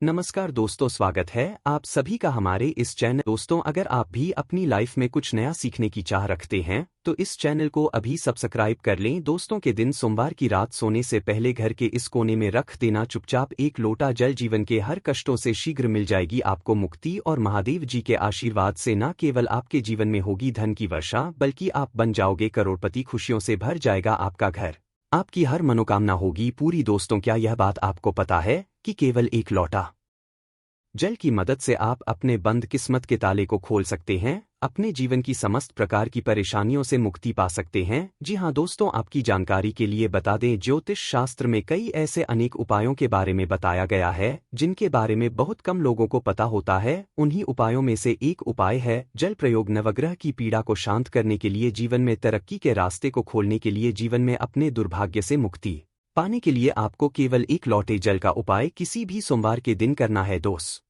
नमस्कार दोस्तों, स्वागत है आप सभी का हमारे इस चैनल। दोस्तों, अगर आप भी अपनी लाइफ में कुछ नया सीखने की चाह रखते हैं तो इस चैनल को अभी सब्सक्राइब कर लें। दोस्तों के दिन सोमवार की रात सोने से पहले घर के इस कोने में रख देना चुपचाप एक लोटा जल। जीवन के हर कष्टों से शीघ्र मिल जाएगी आपको मुक्ति और महादेव जी के आशीर्वाद से न केवल आपके जीवन में होगी धन की वर्षा, बल्कि आप बन जाओगे करोड़पति। खुशियों से भर जाएगा आपका घर, आपकी हर मनोकामना होगी पूरी। दोस्तों, क्या यह बात आपको पता है कि केवल एक लोटा जल की मदद से आप अपने बंद किस्मत के ताले को खोल सकते हैं, अपने जीवन की समस्त प्रकार की परेशानियों से मुक्ति पा सकते हैं। जी हां दोस्तों, आपकी जानकारी के लिए बता दें, ज्योतिष शास्त्र में कई ऐसे अनेक उपायों के बारे में बताया गया है जिनके बारे में बहुत कम लोगों को पता होता है। उन्हीं उपायों में से एक उपाय है जल प्रयोग। नवग्रह की पीड़ा को शांत करने के लिए, जीवन में तरक्की के रास्ते को खोलने के लिए, जीवन में अपने दुर्भाग्य से मुक्ति पाने के लिए आपको केवल एक लोटे जल का उपाय किसी भी सोमवार के दिन करना है दोस्त।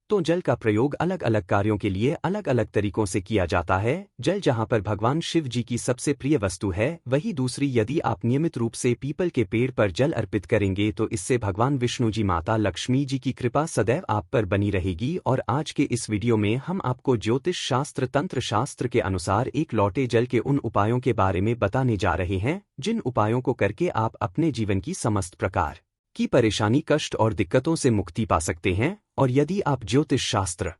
तो जल का प्रयोग अलग अलग कार्यों के लिए अलग अलग तरीकों से किया जाता है। जल जहां पर भगवान शिव जी की सबसे प्रिय वस्तु है, वही दूसरी, यदि आप नियमित रूप से पीपल के पेड़ पर जल अर्पित करेंगे तो इससे भगवान विष्णु जी, माता लक्ष्मी जी की कृपा सदैव आप पर बनी रहेगी। और आज के इस वीडियो में हम आपको ज्योतिष शास्त्र, तंत्र शास्त्र के अनुसार एक लोटे जल के उन उपायों के बारे में बताने जा रहे हैं जिन उपायों को करके आप अपने जीवन की समस्त प्रकार की परेशानी, कष्ट और दिक्कतों से मुक्ति पा सकते हैं। और यदि आप ज्योतिष शास्त्र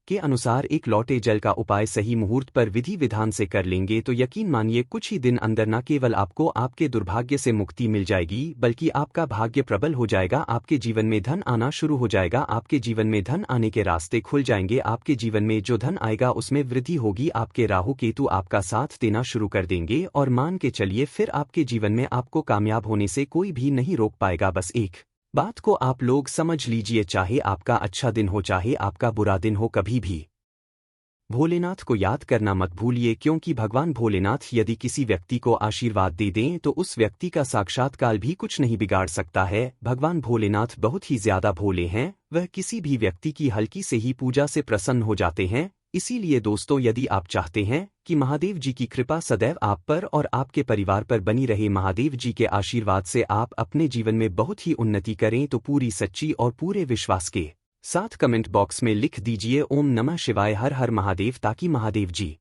के अनुसार एक लोटे जल का उपाय सही मुहूर्त पर विधि विधान से कर लेंगे तो यकीन मानिए कुछ ही दिन अंदर न केवल आपको आपके दुर्भाग्य से मुक्ति मिल जाएगी, बल्कि आपका भाग्य प्रबल हो जाएगा। आपके जीवन में धन आना शुरू हो जाएगा, आपके जीवन में धन आने के रास्ते खुल जाएंगे, आपके जीवन में जो धन आएगा उसमें वृद्धि होगी। आपके राहु केतु आपका साथ देना शुरू कर देंगे और मान के चलिए फिर आपके जीवन में आपको कामयाब होने से कोई भी नहीं रोक पाएगा। बस एक बात को आप लोग समझ लीजिए, चाहे आपका अच्छा दिन हो चाहे आपका बुरा दिन हो, कभी भी भोलेनाथ को याद करना मत भूलिए, क्योंकि भगवान भोलेनाथ यदि किसी व्यक्ति को आशीर्वाद दे दें तो उस व्यक्ति का साक्षात्कार भी कुछ नहीं बिगाड़ सकता है। भगवान भोलेनाथ बहुत ही ज्यादा भोले हैं, वह किसी भी व्यक्ति की हल्की से ही पूजा से प्रसन्न हो जाते हैं। इसीलिए दोस्तों, यदि आप चाहते हैं कि महादेव जी की कृपा सदैव आप पर और आपके परिवार पर बनी रहे, महादेव जी के आशीर्वाद से आप अपने जीवन में बहुत ही उन्नति करें, तो पूरी सच्ची और पूरे विश्वास के साथ कमेंट बॉक्स में लिख दीजिए ओम नमः शिवाय, हर हर महादेव, ताकि महादेव जी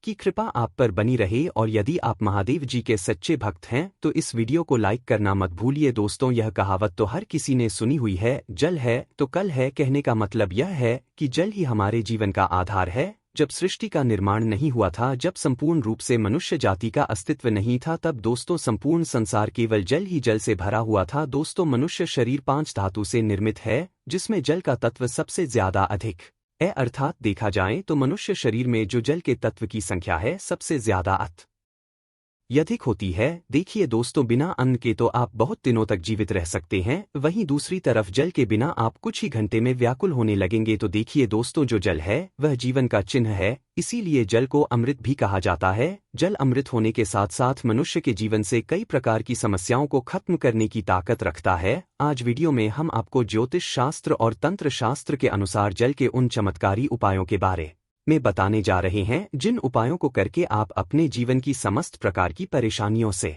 की कृपा आप पर बनी रहे। और यदि आप महादेव जी के सच्चे भक्त हैं तो इस वीडियो को लाइक करना मत भूलिए। दोस्तों, यह कहावत तो हर किसी ने सुनी हुई है, जल है तो कल है। कहने का मतलब यह है कि जल ही हमारे जीवन का आधार है। जब सृष्टि का निर्माण नहीं हुआ था, जब संपूर्ण रूप से मनुष्य जाति का अस्तित्व नहीं था, तब दोस्तों संपूर्ण संसार केवल जल ही जल से भरा हुआ था। दोस्तों, मनुष्य शरीर 5 धातु से निर्मित है, जिसमें जल का तत्व सबसे ज्यादा अधिक है। अर्थात देखा जाए तो मनुष्य शरीर में जो जल के तत्व की संख्या है सबसे ज्यादा अधिक होती है। देखिए दोस्तों, बिना अन्न के तो आप बहुत दिनों तक जीवित रह सकते हैं, वहीं दूसरी तरफ जल के बिना आप कुछ ही घंटे में व्याकुल होने लगेंगे। तो देखिए दोस्तों, जो जल है वह जीवन का चिन्ह है, इसीलिए जल को अमृत भी कहा जाता है। जल अमृत होने के साथ साथ मनुष्य के जीवन से कई प्रकार की समस्याओं को खत्म करने की ताकत रखता है। आज वीडियो में हम आपको ज्योतिष शास्त्र और तंत्र शास्त्र के अनुसार जल के उन चमत्कारी उपायों के बारे में बताने जा रहे हैं जिन उपायों को करके आप अपने जीवन की समस्त प्रकार की परेशानियों से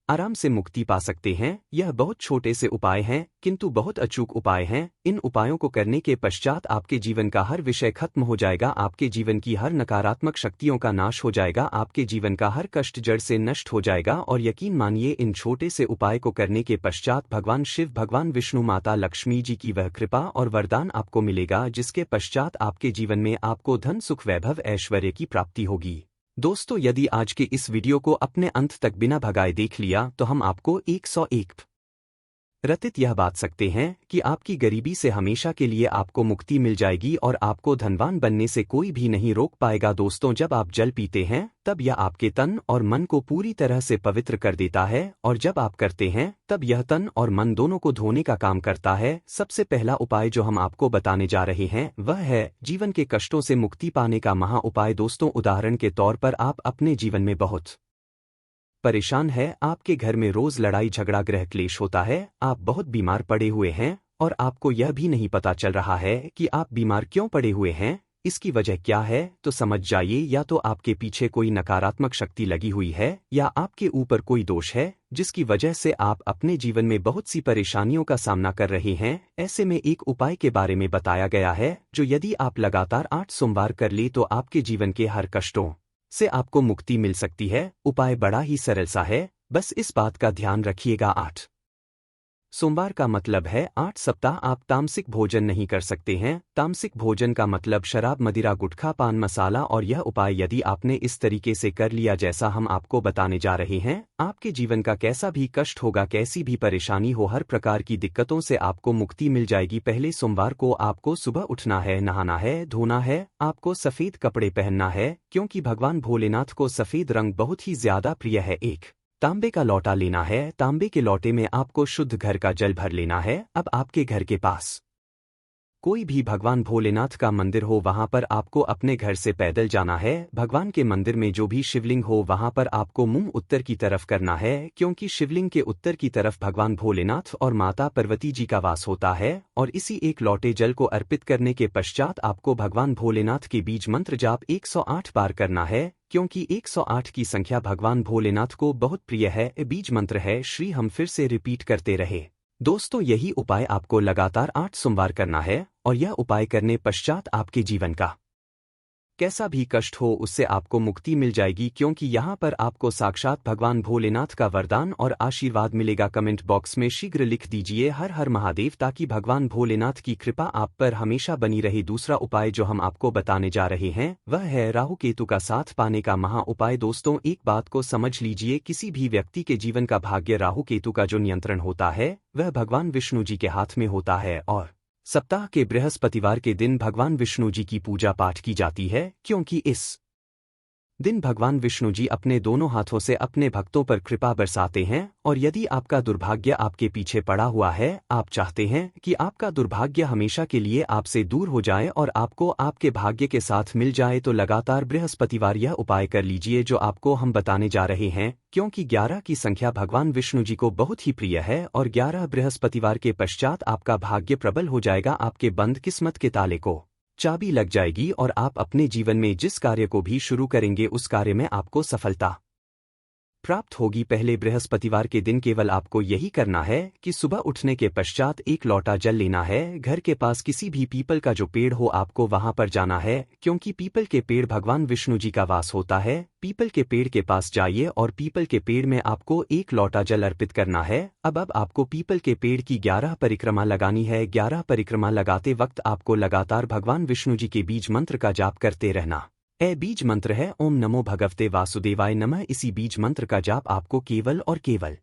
आराम से मुक्ति पा सकते हैं। यह बहुत छोटे से उपाय हैं, किंतु बहुत अचूक उपाय हैं। इन उपायों को करने के पश्चात आपके जीवन का हर विषय खत्म हो जाएगा, आपके जीवन की हर नकारात्मक शक्तियों का नाश हो जाएगा, आपके जीवन का हर कष्ट जड़ से नष्ट हो जाएगा। और यकीन मानिए, इन छोटे से उपाय को करने के पश्चात भगवान शिव, भगवान विष्णु, माता लक्ष्मी जी की वह कृपा और वरदान आपको मिलेगा, जिसके पश्चात आपके जीवन में आपको धन, सुख, वैभव, ऐश्वर्य की प्राप्ति होगी। दोस्तों, यदि आज के इस वीडियो को अपने अंत तक बिना भगाए देख लिया तो हम आपको 101 रतित यह बात सकते हैं कि आपकी गरीबी से हमेशा के लिए आपको मुक्ति मिल जाएगी और आपको धनवान बनने से कोई भी नहीं रोक पाएगा। दोस्तों, जब आप जल पीते हैं तब यह आपके तन और मन को पूरी तरह से पवित्र कर देता है, और जब आप करते हैं तब यह तन और मन दोनों को धोने का काम करता है। सबसे पहला उपाय जो हम आपको बताने जा रहे हैं वह है जीवन के कष्टों से मुक्ति पाने का महा उपाय। दोस्तों, उदाहरण के तौर पर आप अपने जीवन में बहुत परेशान है, आपके घर में रोज लड़ाई झगड़ा, गृह क्लेश होता है, आप बहुत बीमार पड़े हुए हैं और आपको यह भी नहीं पता चल रहा है कि आप बीमार क्यों पड़े हुए हैं। इसकी वजह क्या है तो समझ जाइए, या तो आपके पीछे कोई नकारात्मक शक्ति लगी हुई है या आपके ऊपर कोई दोष है जिसकी वजह से आप अपने जीवन में बहुत सी परेशानियों का सामना कर रहे हैं। ऐसे में एक उपाय के बारे में बताया गया है जो यदि आप लगातार 8 सोमवार कर ले तो आपके जीवन के हर कष्टों से आपको मुक्ति मिल सकती है। उपाय बड़ा ही सरल सा है, बस इस बात का ध्यान रखिएगा। 8 सोमवार का मतलब है 8 सप्ताह आप तामसिक भोजन नहीं कर सकते हैं। तामसिक भोजन का मतलब शराब, मदिरा, गुटखा, पान मसाला। और यह उपाय यदि आपने इस तरीके से कर लिया जैसा हम आपको बताने जा रहे हैं, आपके जीवन का कैसा भी कष्ट होगा, कैसी भी परेशानी हो, हर प्रकार की दिक्कतों से आपको मुक्ति मिल जाएगी। पहले सोमवार को आपको सुबह उठना है, नहाना है, धोना है, आपको सफेद कपड़े पहनना है क्योंकि भगवान भोलेनाथ को सफेद रंग बहुत ही ज्यादा प्रिय है। एक तांबे का लोटा लेना है, तांबे के लोटे में आपको शुद्ध घर का जल भर लेना है। अब आपके घर के पास कोई भी भगवान भोलेनाथ का मंदिर हो वहां पर आपको अपने घर से पैदल जाना है। भगवान के मंदिर में जो भी शिवलिंग हो वहां पर आपको मुंह उत्तर की तरफ करना है क्योंकि शिवलिंग के उत्तर की तरफ भगवान भोलेनाथ और माता पार्वती जी का वास होता है। और इसी एक लोटे जल को अर्पित करने के पश्चात आपको भगवान भोलेनाथ के बीज मंत्र जाप 108 बार करना है क्योंकि 108 की संख्या भगवान भोलेनाथ को बहुत प्रिय है। बीज मंत्र है श्री। हम फिर से रिपीट करते रहे दोस्तों, यही उपाय आपको लगातार 8 सोमवार करना है और यह उपाय करने पश्चात आपके जीवन का कैसा भी कष्ट हो उससे आपको मुक्ति मिल जाएगी क्योंकि यहाँ पर आपको साक्षात भगवान भोलेनाथ का वरदान और आशीर्वाद मिलेगा। कमेंट बॉक्स में शीघ्र लिख दीजिए हर हर महादेव ताकि भगवान भोलेनाथ की कृपा आप पर हमेशा बनी रहे। दूसरा उपाय जो हम आपको बताने जा रहे हैं वह है राहु केतु का साथ पाने का महा उपाय। दोस्तों, एक बात को समझ लीजिए, किसी भी व्यक्ति के जीवन का भाग्य राहु केतु का जो नियंत्रण होता है वह भगवान विष्णु जी के हाथ में होता है और सप्ताह के बृहस्पतिवार के दिन भगवान विष्णु जी की पूजा पाठ की जाती है क्योंकि इस दिन भगवान विष्णु जी अपने दोनों हाथों से अपने भक्तों पर कृपा बरसाते हैं। और यदि आपका दुर्भाग्य आपके पीछे पड़ा हुआ है, आप चाहते हैं कि आपका दुर्भाग्य हमेशा के लिए आपसे दूर हो जाए और आपको आपके भाग्य के साथ मिल जाए, तो लगातार बृहस्पतिवार यह उपाय कर लीजिए जो आपको हम बताने जा रहे हैं क्योंकि 11 की संख्या भगवान विष्णु जी को बहुत ही प्रिय है और 11 बृहस्पतिवार के पश्चात आपका भाग्य प्रबल हो जाएगा। आपके बंद किस्मत के ताले को चाबी लग जाएगी और आप अपने जीवन में जिस कार्य को भी शुरू करेंगे उस कार्य में आपको सफलता प्राप्त होगी। पहले बृहस्पतिवार के दिन केवल आपको यही करना है कि सुबह उठने के पश्चात एक लोटा जल लेना है। घर के पास किसी भी पीपल का जो पेड़ हो आपको वहां पर जाना है क्योंकि पीपल के पेड़ भगवान विष्णु जी का वास होता है। पीपल के पेड़ के पास जाइए और पीपल के पेड़ में आपको एक लोटा जल अर्पित करना है। अब आपको पीपल के पेड़ की 11 परिक्रमा लगानी है। 11 परिक्रमा लगाते वक्त आपको लगातार भगवान विष्णु जी के बीज मंत्र का जाप करते रहना। बीज मंत्र है ओम नमो भगवते वासुदेवाय नमः। इसी बीज मंत्र का जाप आपको केवल और केवल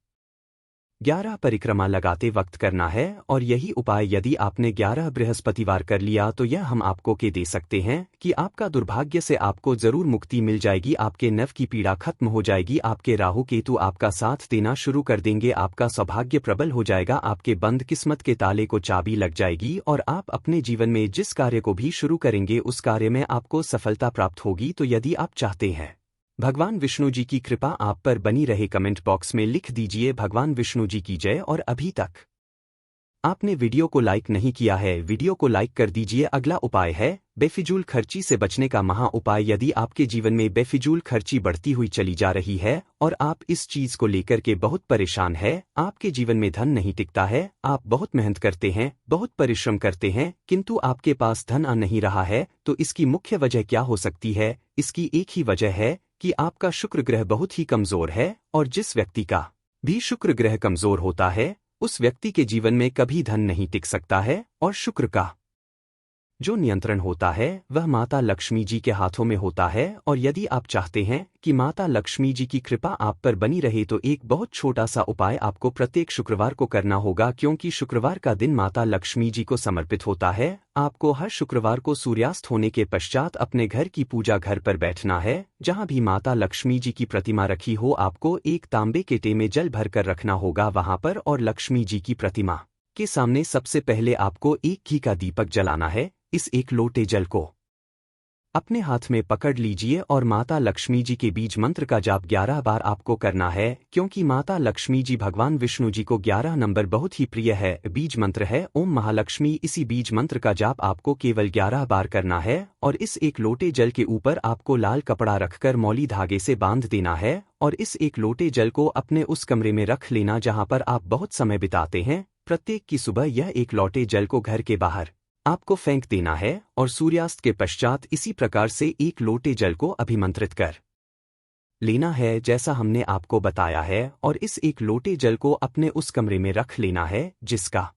11 परिक्रमा लगाते वक्त करना है और यही उपाय यदि आपने 11 बृहस्पतिवार कर लिया तो यह हम आपको के दे सकते हैं कि आपका दुर्भाग्य से आपको जरूर मुक्ति मिल जाएगी। आपके नव की पीड़ा खत्म हो जाएगी। आपके राहु केतु आपका साथ देना शुरू कर देंगे। आपका सौभाग्य प्रबल हो जाएगा। आपके बंद किस्मत के ताले को चाबी लग जाएगी और आप अपने जीवन में जिस कार्य को भी शुरू करेंगे उस कार्य में आपको सफलता प्राप्त होगी। तो यदि आप चाहते हैं भगवान विष्णु जी की कृपा आप पर बनी रहे, कमेंट बॉक्स में लिख दीजिए भगवान विष्णु जी की जय। और अभी तक आपने वीडियो को लाइक नहीं किया है, वीडियो को लाइक कर दीजिए। अगला उपाय है बेफिजूल खर्ची से बचने का महा उपाय। यदि आपके जीवन में बेफिजूल खर्ची बढ़ती हुई चली जा रही है और आप इस चीज को लेकर के बहुत परेशान है, आपके जीवन में धन नहीं टिकता है, आप बहुत मेहनत करते हैं, बहुत परिश्रम करते हैं किंतु आपके पास धन आ नहीं रहा है, तो इसकी मुख्य वजह क्या हो सकती है? इसकी एक ही वजह है कि आपका शुक्र ग्रह बहुत ही कमजोर है और जिस व्यक्ति का भी शुक्र ग्रह कमजोर होता है उस व्यक्ति के जीवन में कभी धन नहीं टिक सकता है। और शुक्र का जो नियंत्रण होता है वह माता लक्ष्मी जी के हाथों में होता है। और यदि आप चाहते हैं कि माता लक्ष्मी जी की कृपा आप पर बनी रहे तो एक बहुत छोटा सा उपाय आपको प्रत्येक शुक्रवार को करना होगा क्योंकि शुक्रवार का दिन माता लक्ष्मी जी को समर्पित होता है। आपको हर शुक्रवार को सूर्यास्त होने के पश्चात अपने घर की पूजा घर पर बैठना है। जहां भी माता लक्ष्मी जी की प्रतिमा रखी हो आपको एक तांबे के टे में जल भर कर रखना होगा वहां पर और लक्ष्मी जी की प्रतिमा के सामने सबसे पहले आपको एक घी का दीपक जलाना है। इस एक लोटे जल को अपने हाथ में पकड़ लीजिए और माता लक्ष्मी जी के बीज मंत्र का जाप 11 बार आपको करना है, क्योंकि माता लक्ष्मी जी भगवान विष्णु जी को 11 नंबर बहुत ही प्रिय है। बीज मंत्र है ओम महालक्ष्मी। इसी बीज मंत्र का जाप आपको केवल 11 बार करना है और इस एक लोटे जल के ऊपर आपको लाल कपड़ा रखकर मौली धागे से बांध देना है और इस एक लोटे जल को अपने उस कमरे में रख लेना जहां पर आप बहुत समय बिताते हैं। प्रत्येक की सुबह यह एक लोटे जल को घर के बाहर आपको फेंक देना है और सूर्यास्त के पश्चात इसी प्रकार से एक लोटे जल को अभिमंत्रित कर लेना है जैसा हमने आपको बताया है और इस एक लोटे जल को अपने उस कमरे में रख लेना है जिसका